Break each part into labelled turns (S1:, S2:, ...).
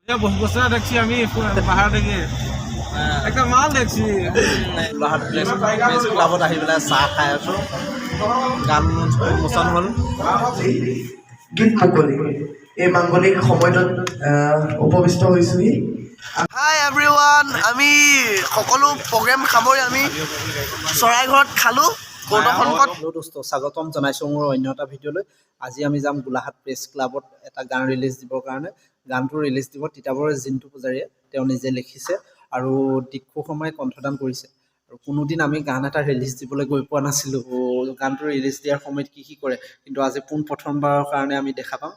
S1: বহুত বছৰ দেখছি আমি পাহাৰ দেখি একটা মাল দেখছি
S2: গোলাঘাট প্ৰেছ ক্লাবত আহি পেলাই চাহ খাই আছোঁ গান উন্মোচন হ'ল
S3: গীত মুকলি এই মাংগলিক সময়টোত উপবিষ্ট হৈছোহি হাই এভৰিৱান আমি সকলো প্ৰগ্ৰেম সামৰি আমি চৰাইঘৰত খালোঁ
S2: স্বাগতম জনাইছোঁ মোৰ অন্য এটা ভিডিঅ'লৈ আজি আমি যাম গোলাঘাট প্ৰেছ ক্লাবত এটা গান ৰিলিজ দিবৰ কাৰণে গানটো ৰিলিজ দিব তিতাবৰৰ জিন্তু পূজাৰীয়ে তেওঁ নিজে লিখিছে আৰু দীক্ষু সময়ে কণ্ঠদান কৰিছে আৰু কোনোদিন আমি গান এটা ৰিলিজ দিবলৈ গৈ পোৱা নাছিলোঁ গানটো ৰিলিজ দিয়াৰ সময়ত কি কৰে কিন্তু আজি প্ৰথমবাৰৰ কাৰণে আমি দেখা পাম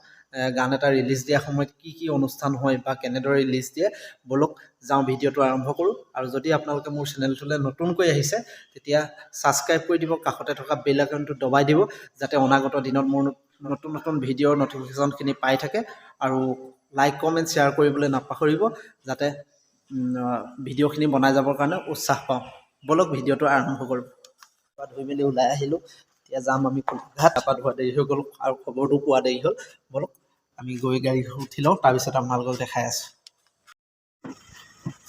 S2: গান এটা ৰিলিজ দিয়াৰ সময়ত কি অনুষ্ঠান হয় বা কেনেদৰে ৰিলিজ দিয়ে বলক যাওঁ ভিডিঅ'টো আৰম্ভ কৰোঁ আৰু যদি আপোনালোকে মোৰ চেনেলটোলৈ নতুনকৈ আহিছে তেতিয়া ছাবস্ক্ৰাইব কৰি দিব কাষতে থকা বেল আইকনটো দবাই দিব যাতে অনাগত দিনত মোৰ নতুন ভিডিঅ'ৰ নটিফিকেশ্যনখিনি পাই থাকে আৰু লাইক কমেণ্ট শ্বেয়াৰ কৰিবলৈ নাপাহৰিব যাতে ভিডিঅ'খিনি বনাই যাবৰ কাৰণে উৎসাহ পাওঁ বলক ভিডিঅ'টো আৰম্ভ কৰোঁ ধুই মেলি ওলাই আহিলোঁ এতিয়া যাম আমি গোলাঘাট তাৰপৰা ধোৱা দেৰি হৈ গ'ল আৰু খবৰটো পোৱা দেৰি হ'ল বলক আমি গৈ গাড়ী উঠি লওঁ তাৰপিছত আপোনালোকক দেখাই আছোঁ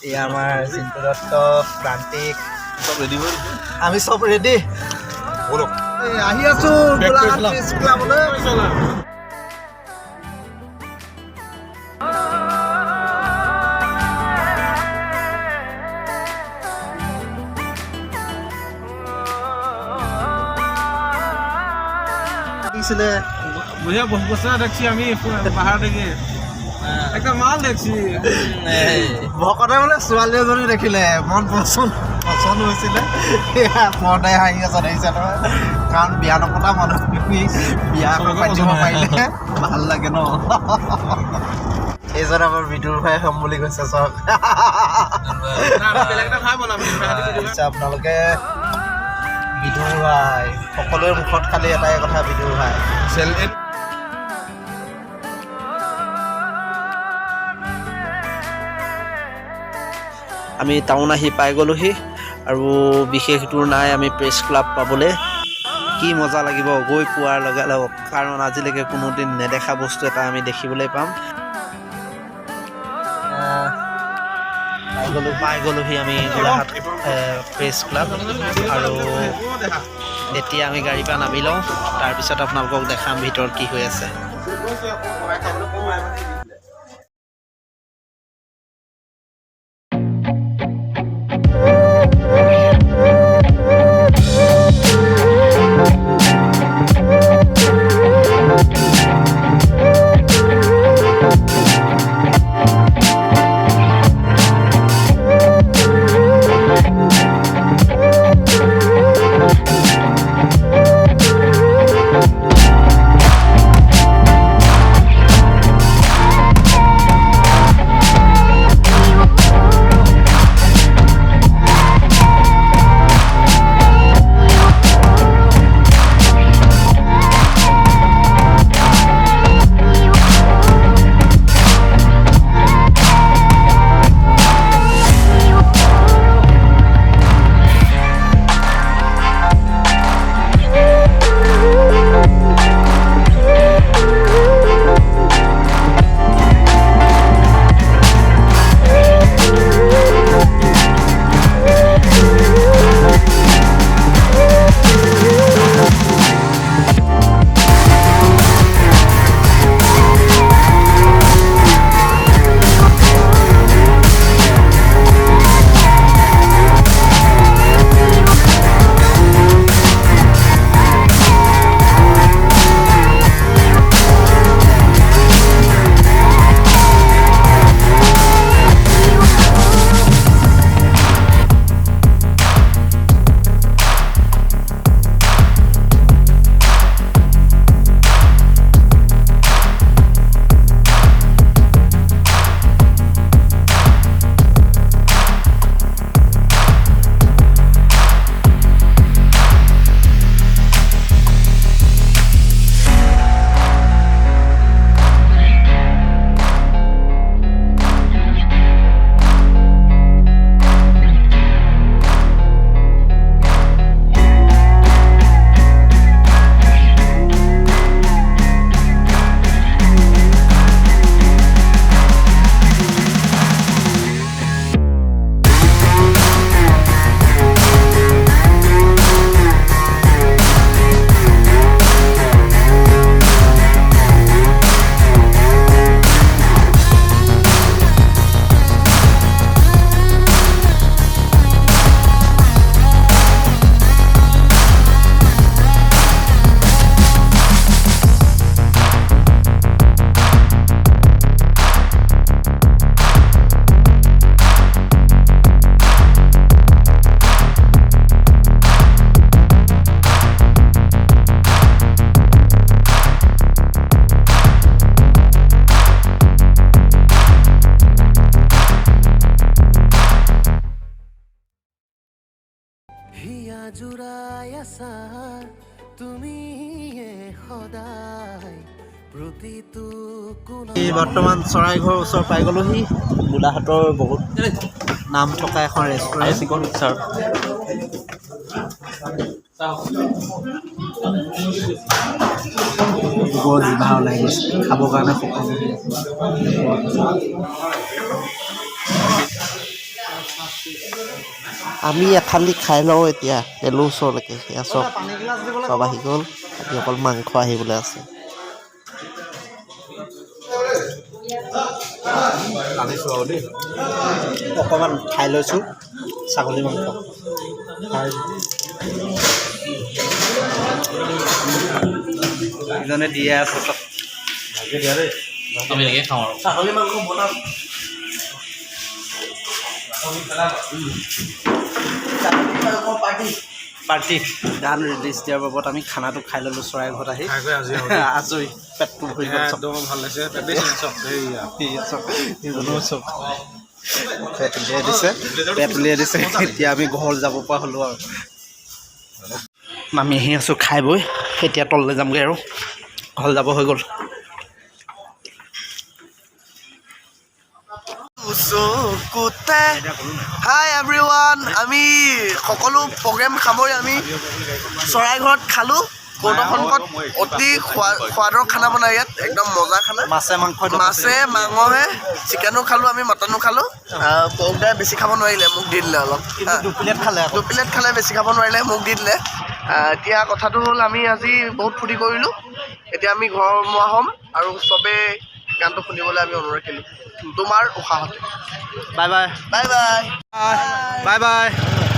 S2: এয়া আমাৰ জিন্তু দত্ত প্ৰান্তিক চব ৰেডি হ'ল আমি চব ৰেডি বলক আহি আছোঁ গোলাঘাট প্ৰেছ ক্লাবলৈ
S1: বঢ়িয়া বহুত বছৰ দেখছি আমি পাহাৰ দেখি একটা মাল দেখছি
S2: ভকতে বোলে ছোৱালী এজনী দেখিলে মন পচন্দ হৈছিলে পৰ্দাই হাঁহি আছে দেখিছে নহয় কাৰণ বিয়া নপতা মানুহখিনি বিয়া পাতিব পাৰিলে ভাল লাগে ন এইজন আমাৰ বিদুৰ ভাই হ'ম বুলি কৈছে চাওক আপোনালোকে বিদুৰ ভাই সকলোৰে মুখত খালি এটাই কথা বিদুৰ ভাই আমি টাউন আহি পাই গ'লোহি আৰু বিশেষ দূৰ নাই আমি প্ৰেছ ক্লাব পাবলৈ কি মজা লাগিব গৈ পোৱাৰ লগে লগে কাৰণ আজিলৈকে কোনোদিন নেদেখা বস্তু এটা আমি দেখিবলৈ পাম পাই গ'লোহি আমি গোলাঘাট প্ৰেছ ক্লাব আৰু এতিয়া আমি গাড়ীৰ পৰা নামি লওঁ তাৰপিছত আপোনালোকক দেখাম ভিতৰত কি হৈ আছে
S3: জুৰাই আছা তুমি সদায় প্ৰতিটো
S2: বৰ্তমান চৰাইঘৰ ওচৰ পাই গ'লোহি গোলাঘাটৰ বহুত নাম থকা এখন ৰেষ্টুৰেণ্ট বৰ জিভা ওলাই গৈছে খাবৰ কাৰণে সকলো
S4: আমি এফালি খাই লওঁ এতিয়া এলো ওচৰলৈকে সেয়া চব আহি গ'ল আজি অকল মাংস আহিবলৈ আছে
S2: অকণমান খাই লৈছোঁ ছাগলী মাংস ইজনে দিয়ে আছে
S1: আমি এনেকৈ খাওঁ আৰু
S2: ছাগলী মাংস বনাম পাৰ্টি গান ৰিলিজ দিয়াৰ বাবদ আমি খানাটো খাই ল'লোঁ চৰাই ঘৰত আহি আজৰি পেটটো ভৰি
S1: একদম ভাল লাগিছে
S2: চব পেট উলিয়াই দিছে এতিয়া আমি ঘৰ যাব পৰা হ'লোঁ আৰু নামি আহি আছোঁ খাই বৈ এতিয়া তললৈ যামগৈ আৰু ঘৰ যাব হৈ গ'ল
S3: হাই এভৰিৱান আমি সকলো প্ৰগ্ৰেম সামৰি আমি চৰাইঘৰত খালোঁ কৌতুকসন্মুখত অতি সোৱাদৰ খানা বনাই ইয়াত একদম মজা খানা মাছে মাংসহে চিকেনো খালোঁ আমি মটনো খালোঁ পৰ্কদাই বেছি খাব নোৱাৰিলে মোক দি দিলে অলপ দু প্লেট খালে বেছি খাব নোৱাৰিলে মোক দি দিলে এতিয়া কথাটো হ'ল আমি আজি বহুত ফূৰ্তি কৰিলোঁ এতিয়া আমি ঘৰমুৱা হ'ম আৰু চবেই গানটো শুনিবলৈ আমি অনুৰোধ কৰিলোঁ তোমাৰ উশাহতে
S2: bye bye
S3: bye bye
S2: bye bye